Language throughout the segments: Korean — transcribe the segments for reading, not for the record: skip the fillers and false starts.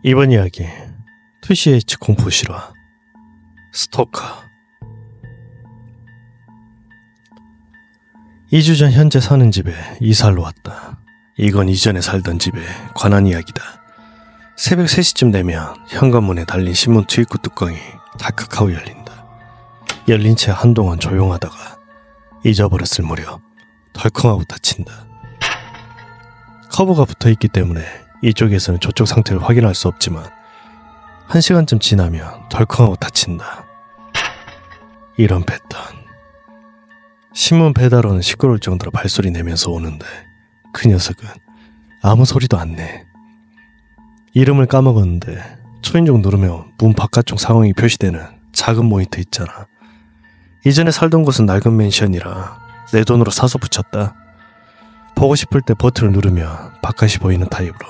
이번 이야기 2CH 공포 실화 스토커. 2주 전 현재 사는 집에 이사를 왔다. 이건 이전에 살던 집에 관한 이야기다. 새벽 3시쯤 되면 현관문에 달린 신문 투입구 뚜껑이 달칵하고 열린다. 열린 채 한동안 조용하다가 잊어버렸을 무렵 덜컹하고 닫힌다. 커버가 붙어있기 때문에 이쪽에서는 저쪽 상태를 확인할 수 없지만 1시간쯤 지나면 덜컹하고 닫힌다. 이런 패턴. 신문 배달원은 시끄러울 정도로 발소리 내면서 오는데 그 녀석은 아무 소리도 안 내. 이름을 까먹었는데 초인종 누르면 문 바깥쪽 상황이 표시되는 작은 모니터 있잖아. 이전에 살던 곳은 낡은 맨션이라 내 돈으로 사서 붙였다. 보고 싶을 때 버튼을 누르면 바깥이 보이는 타입으로.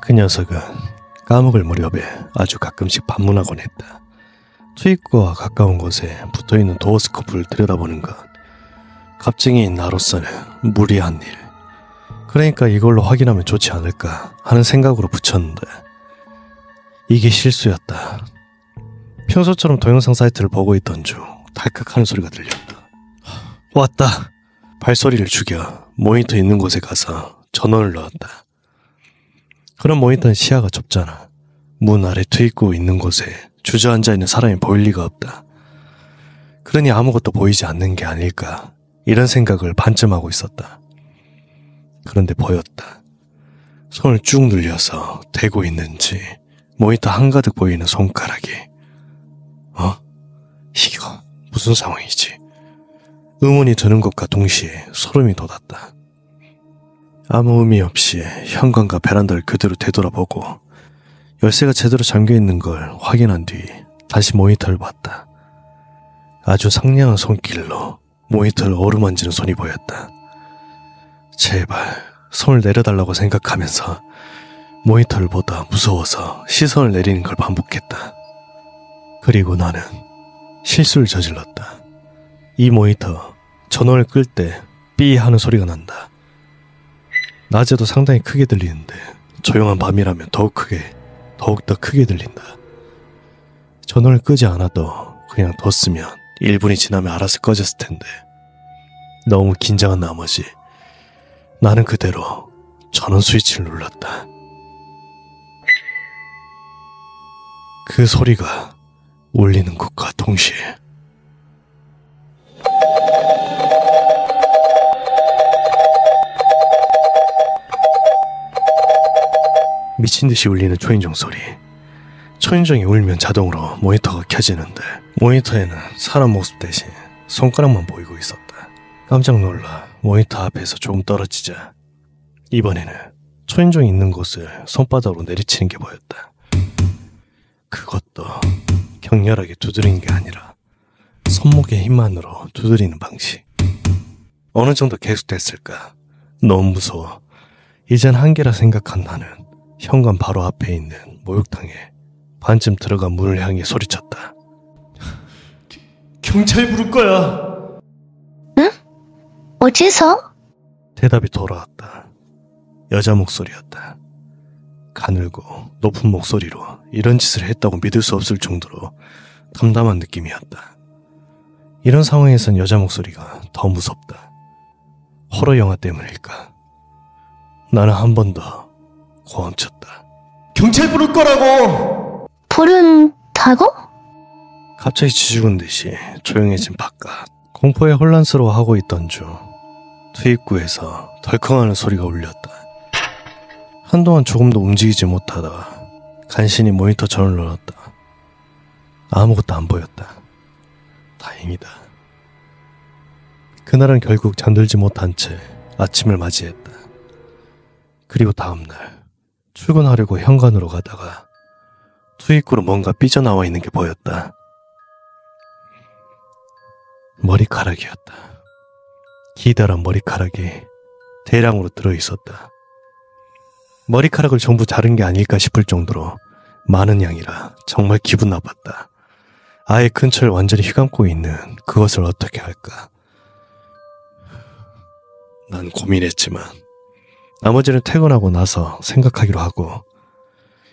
그 녀석은 까먹을 무렵에 아주 가끔씩 방문하곤 했다. 투입구와 가까운 곳에 붙어있는 도어 스코프를 들여다보는 것, 갑증인 나로서는 무리한 일. 그러니까 이걸로 확인하면 좋지 않을까 하는 생각으로 붙였는데 이게 실수였다. 평소처럼 동영상 사이트를 보고 있던 중 달칵하는 소리가 들렸다. 왔다. 발소리를 죽여 모니터 있는 곳에 가서 전원을 넣었다. 그런 모니터는 시야가 좁잖아. 문 아래 투입구 있는 곳에 주저앉아 있는 사람이 보일 리가 없다. 그러니 아무것도 보이지 않는 게 아닐까 이런 생각을 반쯤 하고 있었다. 그런데 보였다. 손을 쭉 늘려서 대고 있는지 모니터 한가득 보이는 손가락이. 이거 무슨 상황이지? 의문이 드는 것과 동시에 소름이 돋았다. 아무 의미 없이 현관과 베란다를 그대로 되돌아보고 열쇠가 제대로 잠겨있는 걸 확인한 뒤 다시 모니터를 봤다. 아주 상냥한 손길로 모니터를 어루만지는 손이 보였다. 제발 손을 내려달라고 생각하면서 모니터를 보다 무서워서 시선을 내리는 걸 반복했다. 그리고 나는 실수를 저질렀다. 이 모니터 전원을 끌 때 삐 하는 소리가 난다. 낮에도 상당히 크게 들리는데 조용한 밤이라면 더욱더 크게 들린다. 전원을 끄지 않아도 그냥 뒀으면 1분이 지나면 알아서 꺼졌을 텐데 너무 긴장한 나머지 나는 그대로 전원 스위치를 눌렀다. 그 소리가 울리는 것과 동시에 미친듯이 울리는 초인종 소리. 초인종이 울면 자동으로 모니터가 켜지는데 모니터에는 사람 모습 대신 손가락만 보이고 있었다. 깜짝 놀라 모니터 앞에서 조금 떨어지자 이번에는 초인종이 있는 곳을 손바닥으로 내리치는 게 보였다. 그것도 격렬하게 두드리는 게 아니라 손목의 힘만으로 두드리는 방식. 어느 정도 계속됐을까? 너무 무서워. 이젠 한계라 생각한 나는 현관 바로 앞에 있는 목욕탕에 반쯤 들어간 문을 향해 소리쳤다. 경찰 부를 거야. 응? 어디서? 대답이 돌아왔다. 여자 목소리였다. 가늘고 높은 목소리로 이런 짓을 했다고 믿을 수 없을 정도로 담담한 느낌이었다. 이런 상황에선 여자 목소리가 더 무섭다. 호러 영화 때문일까? 나는 한 번 더 고함쳤다. 경찰 부를 거라고! 부른다고? 갑자기 쥐죽은 듯이 조용해진 바깥. 공포에 혼란스러워하고 있던 중 투입구에서 덜컹하는 소리가 울렸다. 한동안 조금도 움직이지 못하다가 간신히 모니터 전원을 눌렀다. 아무것도 안 보였다. 다행이다. 그날은 결국 잠들지 못한 채 아침을 맞이했다. 그리고 다음날 출근하려고 현관으로 가다가 투입구로 뭔가 삐져나와 있는 게 보였다. 머리카락이었다. 기다란 머리카락이 대량으로 들어있었다. 머리카락을 전부 자른 게 아닐까 싶을 정도로 많은 양이라 정말 기분 나빴다. 아예 근처를 완전히 휘감고 있는 그것을 어떻게 할까? 난 고민했지만 나머지는 퇴근하고 나서 생각하기로 하고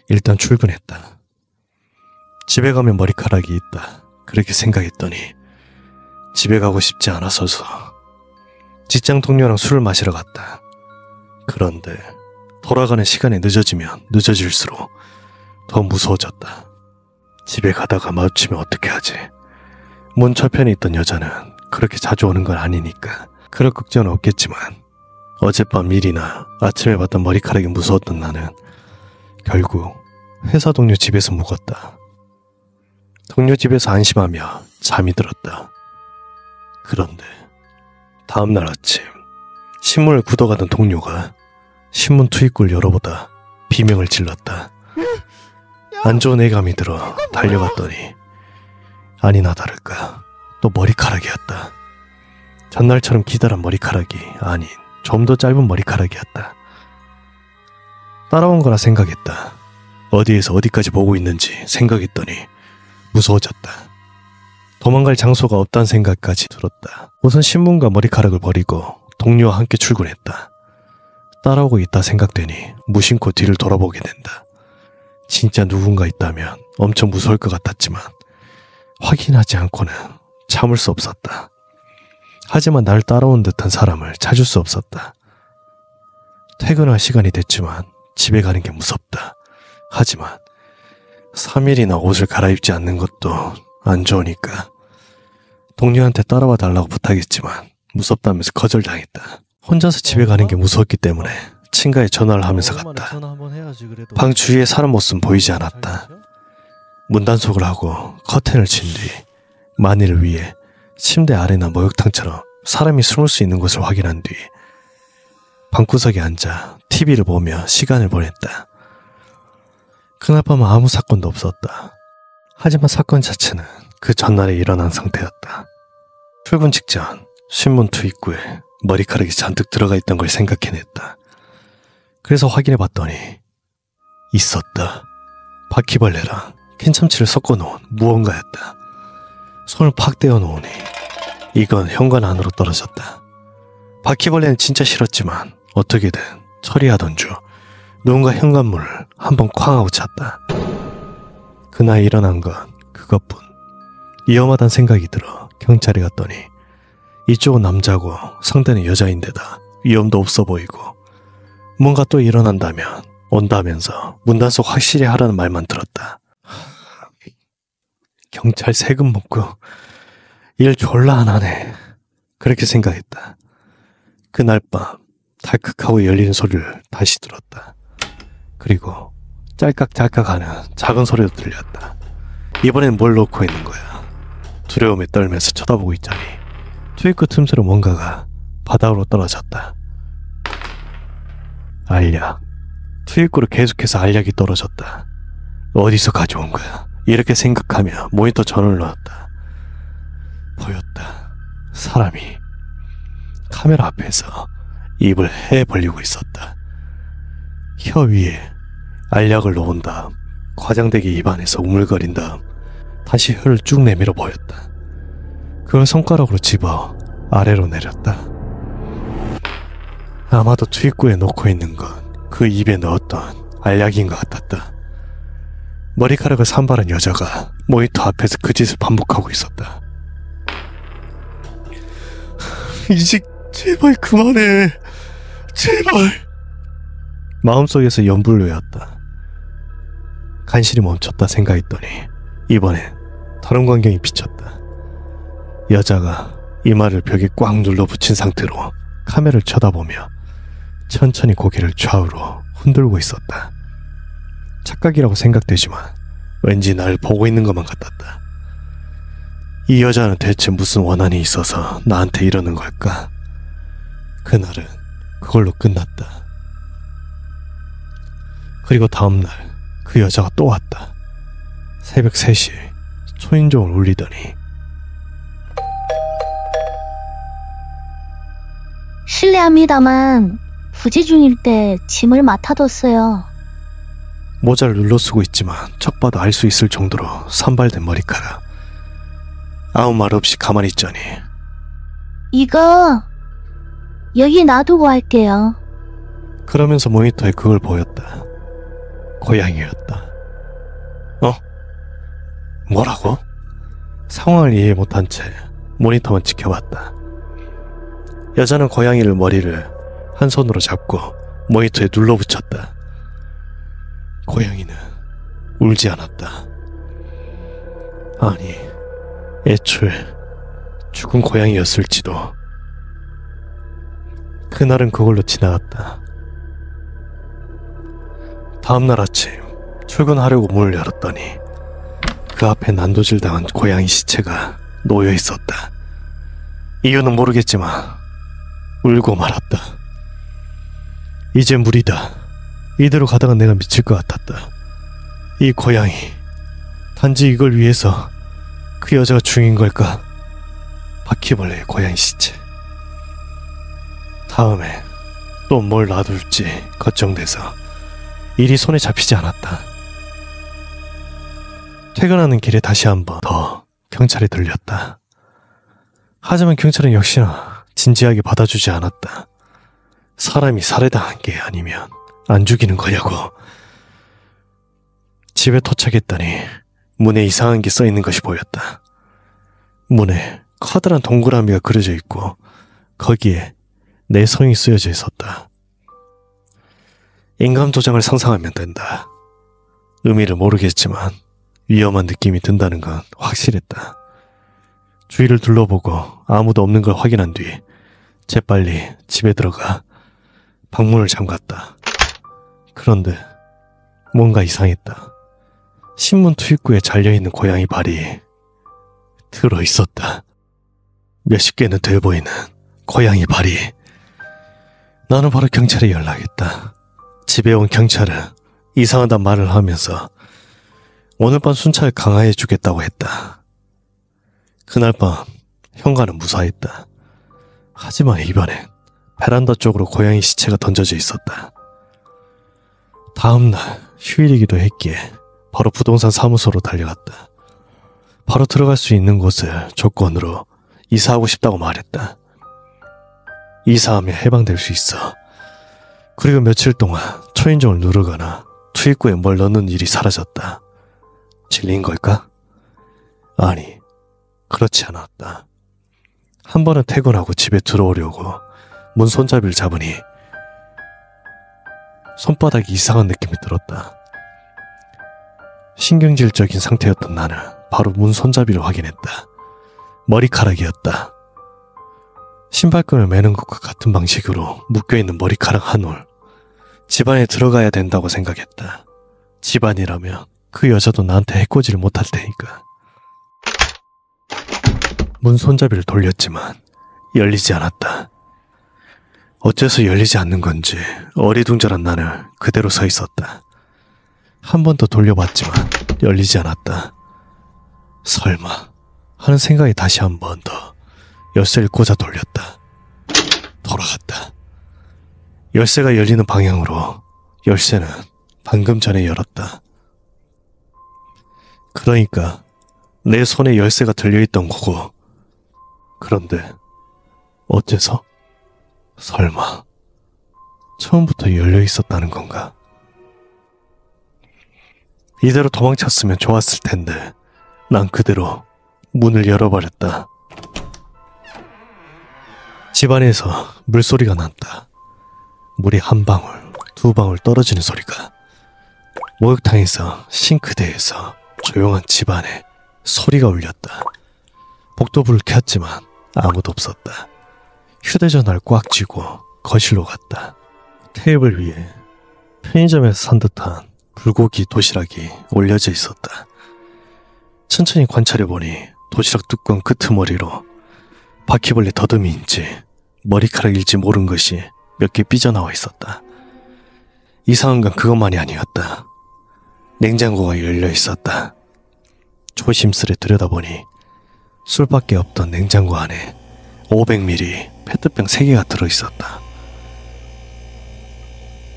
일단 출근했다. 집에 가면 머리카락이 있다. 그렇게 생각했더니 집에 가고 싶지 않아서서 직장 동료랑 술을 마시러 갔다. 그런데 돌아가는 시간이 늦어지면 늦어질수록 더 무서워졌다. 집에 가다가 마주치면 어떻게 하지? 문 저편에 있던 여자는 그렇게 자주 오는 건 아니니까 그럴 걱정은 없겠지만 어젯밤 일이나 아침에 봤던 머리카락이 무서웠던 나는 결국 회사 동료 집에서 묵었다. 동료 집에서 안심하며 잠이 들었다. 그런데 다음날 아침 신문을 굽어가던 동료가 신문 투입구를 열어보다 비명을 질렀다. 안 좋은 예감이 들어 달려갔더니 아니나 다를까 또 머리카락이었다. 전날처럼 기다란 머리카락이 아닌 좀 더 짧은 머리카락이었다. 따라온 거라 생각했다. 어디에서 어디까지 보고 있는지 생각했더니 무서워졌다. 도망갈 장소가 없다는 생각까지 들었다. 우선 신문과 머리카락을 버리고 동료와 함께 출근했다. 따라오고 있다 생각되니 무심코 뒤를 돌아보게 된다. 진짜 누군가 있다면 엄청 무서울 것 같았지만 확인하지 않고는 참을 수 없었다. 하지만 날 따라온 듯한 사람을 찾을 수 없었다. 퇴근할 시간이 됐지만 집에 가는 게 무섭다. 하지만 3일이나 옷을 갈아입지 않는 것도 안 좋으니까 동료한테 따라와 달라고 부탁했지만 무섭다면서 거절당했다. 혼자서 집에 가는 게 무서웠기 때문에 친가에 전화를 하면서 갔다. 방 주위에 사람 모습은 보이지 않았다. 문단속을 하고 커튼을 친 뒤 만일을 위해 침대 아래나 목욕탕처럼 사람이 숨을 수 있는 곳을 확인한 뒤 방구석에 앉아 TV를 보며 시간을 보냈다. 그날 밤은 아무 사건도 없었다. 하지만 사건 자체는 그 전날에 일어난 상태였다. 출근 직전 신문 투입구에 머리카락이 잔뜩 들어가 있던 걸 생각해냈다. 그래서 확인해봤더니 있었다. 바퀴벌레랑 캔참치를 섞어놓은 무언가였다. 손을 팍 떼어놓으니 이건 현관 안으로 떨어졌다. 바퀴벌레는 진짜 싫었지만 어떻게든 처리하던 중 누군가 현관문을 한번 쾅 하고 찼다. 그날 일어난 건 그것뿐. 위험하다는 생각이 들어 경찰에 갔더니 이쪽은 남자고 상대는 여자인데다 위험도 없어 보이고 뭔가 또 일어난다면 온다면서 문단속 확실히 하라는 말만 들었다. 경찰 세금 먹고 일 졸라 안 하네. 그렇게 생각했다. 그날 밤 달컥하고 열리는 소리를 다시 들었다. 그리고 짤깍짤깍 하는 작은 소리도 들렸다. 이번엔 뭘 놓고 있는 거야. 두려움에 떨면서 쳐다보고 있자니 투입구 틈새로 뭔가가 바닥으로 떨어졌다. 알약. 투입구로 계속해서 알약이 떨어졌다. 어디서 가져온 거야? 이렇게 생각하며 모니터 전원을 넣었다. 보였다. 사람이 카메라 앞에서 입을 해 벌리고 있었다. 혀 위에 알약을 놓은 다음 과장되게 입안에서 우물거린 다음 다시 혀를 쭉 내밀어 보였다. 그걸 손가락으로 집어 아래로 내렸다. 아마도 투입구에 놓고 있는 건 그 입에 넣었던 알약인 것 같았다. 머리카락을 산발한 여자가 모니터 앞에서 그 짓을 반복하고 있었다. 이제 제발 그만해. 제발. 마음속에서 연불을 외웠다. 간신히 멈췄다 생각했더니 이번엔 다른 광경이 비쳤다. 여자가 이마를 벽에 꽉 눌러 붙인 상태로 카메라를 쳐다보며 천천히 고개를 좌우로 흔들고 있었다. 착각이라고 생각되지만 왠지 날 보고 있는 것만 같았다. 이 여자는 대체 무슨 원한이 있어서 나한테 이러는 걸까? 그날은 그걸로 끝났다. 그리고 다음날 그 여자가 또 왔다. 새벽 3시에 초인종을 울리더니 실례합니다만 부재 중일 때 짐을 맡아뒀어요. 모자를 눌러 쓰고 있지만 척 봐도 알 수 있을 정도로 산발된 머리카락. 아무 말 없이 가만히 있자니 이거 여기 놔두고 할게요. 그러면서 모니터에 그걸 보였다. 고양이였다. 뭐라고? 상황을 이해 못한 채 모니터만 지켜봤다. 여자는 고양이를 머리를 한 손으로 잡고 모니터에 눌러붙였다. 고양이는 울지 않았다. 아니, 애초에 죽은 고양이였을지도. 그날은 그걸로 지나갔다. 다음날 아침 출근하려고 문을 열었더니 그 앞에 난도질당한 고양이 시체가 놓여 있었다. 이유는 모르겠지만 울고 말았다. 이제 무리다. 이대로 가다가 내가 미칠 것 같았다. 이 고양이, 단지 이걸 위해서 그 여자가 죽인 걸까? 바퀴벌레의 고양이 시체. 다음에 또 뭘 놔둘지 걱정돼서 일이 손에 잡히지 않았다. 퇴근하는 길에 다시 한번 더 경찰에 들렸다. 하지만 경찰은 역시나 진지하게 받아주지 않았다. 사람이 살해당한 게 아니면 안 죽이는 거냐고. 집에 도착했더니 문에 이상한 게 써있는 것이 보였다. 문에 커다란 동그라미가 그려져 있고 거기에 내 성이 쓰여져 있었다. 인감 도장을 상상하면 된다. 의미를 모르겠지만 위험한 느낌이 든다는 건 확실했다. 주위를 둘러보고 아무도 없는 걸 확인한 뒤 재빨리 집에 들어가 방문을 잠갔다. 그런데 뭔가 이상했다. 신문 투입구에 잘려있는 고양이 발이 들어있었다. 몇십 개는 돼 보이는 고양이 발이. 나는 바로 경찰에 연락했다. 집에 온 경찰은 이상하단 말을 하면서 오늘 밤 순찰 강화해 주겠다고 했다. 그날 밤 현관은 무사했다. 하지만 이번엔 베란다 쪽으로 고양이 시체가 던져져 있었다. 다음날 휴일이기도 했기에 바로 부동산 사무소로 달려갔다. 바로 들어갈 수 있는 곳을 조건으로 이사하고 싶다고 말했다. 이사하면 해방될 수 있어. 그리고 며칠 동안 초인종을 누르거나 투입구에 뭘 넣는 일이 사라졌다. 질린 걸까? 아니, 그렇지 않았다. 한 번은 퇴근하고 집에 들어오려고 문 손잡이를 잡으니 손바닥이 이상한 느낌이 들었다. 신경질적인 상태였던 나는 바로 문 손잡이를 확인했다. 머리카락이었다. 신발끈을 매는 것과 같은 방식으로 묶여있는 머리카락 한 올. 집안에 들어가야 된다고 생각했다. 집안이라면 그 여자도 나한테 해코지를 못할 테니까. 문 손잡이를 돌렸지만 열리지 않았다. 어째서 열리지 않는 건지 어리둥절한 나는 그대로 서 있었다. 한 번 더 돌려봤지만 열리지 않았다. 설마 하는 생각이 다시 한 번 더 열쇠를 꽂아 돌렸다. 돌아갔다. 열쇠가 열리는 방향으로. 열쇠는 방금 전에 열었다. 그러니까 내 손에 열쇠가 들려있던 거고. 그런데 어째서? 설마 처음부터 열려 있었다는 건가? 이대로 도망쳤으면 좋았을 텐데 난 그대로 문을 열어버렸다. 집안에서 물소리가 났다. 물이 한 방울, 두 방울 떨어지는 소리가. 목욕탕에서, 싱크대에서 조용한 집안에 소리가 울렸다. 복도불을 켰지만 아무도 없었다. 휴대전화를 꽉 쥐고 거실로 갔다. 테이블 위에 편의점에서 산 듯한 불고기 도시락이 올려져 있었다. 천천히 관찰해보니 도시락 뚜껑 끄트머리로 바퀴벌레 더듬이인지 머리카락일지 모른 것이 몇 개 삐져나와 있었다. 이상한 건 그것만이 아니었다. 냉장고가 열려 있었다. 조심스레 들여다보니 술밖에 없던 냉장고 안에 500ml 페트병 3개가 들어있었다.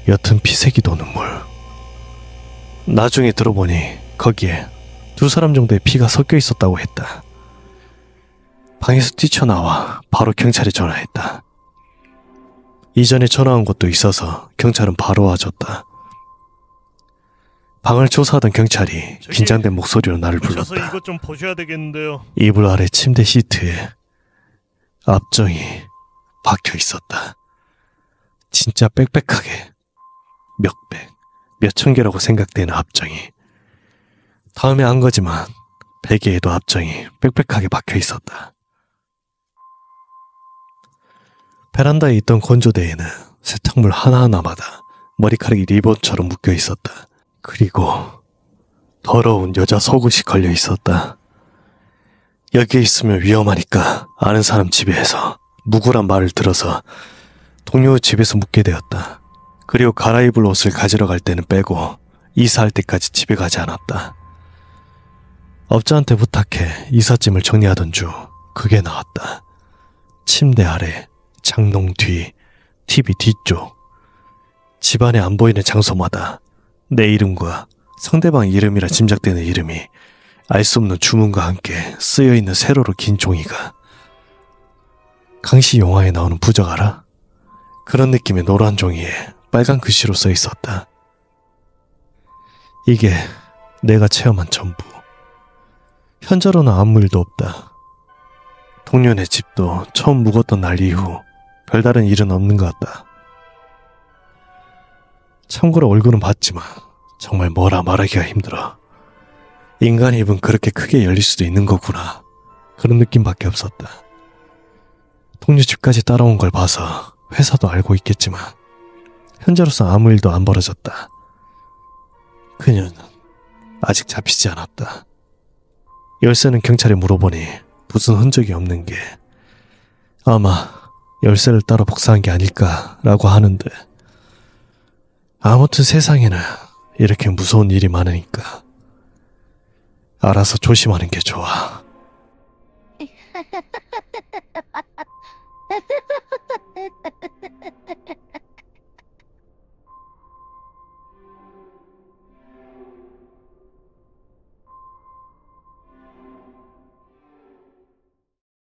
옅은 피색이 도는 물. 나중에 들어보니 거기에 2사람 정도의 피가 섞여 있었다고 했다. 방에서 뛰쳐나와 바로 경찰에 전화했다. 이전에 전화 온 것도 있어서 경찰은 바로 와줬다. 방을 조사하던 경찰이 긴장된 목소리로 나를 오셔서 불렀다. 이것 좀 보셔야 되겠는데요. 이불 아래 침대 시트에 압정이 박혀 있었다. 진짜 빽빽하게 몇천 개라고 생각되는 압정이. 다음에 안 거지만 베개에도 압정이 빽빽하게 박혀 있었다. 베란다에 있던 건조대에는 세탁물 하나하나마다 머리카락이 리본처럼 묶여 있었다. 그리고 더러운 여자 속옷이 걸려 있었다. 여기에 있으면 위험하니까 아는 사람 집에서 묵으란 말을 들어서 동료 집에서 묵게 되었다. 그리고 갈아입을 옷을 가지러 갈 때는 빼고 이사할 때까지 집에 가지 않았다. 업자한테 부탁해 이삿짐을 정리하던 중 그게 나왔다. 침대 아래, 장롱 뒤, TV 뒤쪽. 집안에 안 보이는 장소마다 내 이름과 상대방 이름이라 짐작되는 이름이 알 수 없는 주문과 함께 쓰여있는 세로로 긴 종이가. 강시 영화에 나오는 부적 알아? 그런 느낌의 노란 종이에 빨간 글씨로 써 있었다. 이게 내가 체험한 전부. 현재로는 아무 일도 없다. 동료네 집도 처음 묵었던 날 이후 별다른 일은 없는 것 같다. 참고로 얼굴은 봤지만 정말 뭐라 말하기가 힘들어. 인간의 입은 그렇게 크게 열릴 수도 있는 거구나. 그런 느낌밖에 없었다. 동료 집까지 따라온 걸 봐서 회사도 알고 있겠지만 현재로서 아무 일도 안 벌어졌다. 그녀는 아직 잡히지 않았다. 열쇠는 경찰에 물어보니 무슨 흔적이 없는 게 아마 열쇠를 따로 복사한 게 아닐까라고 하는데, 아무튼 세상에는 이렇게 무서운 일이 많으니까 알아서 조심하는 게 좋아.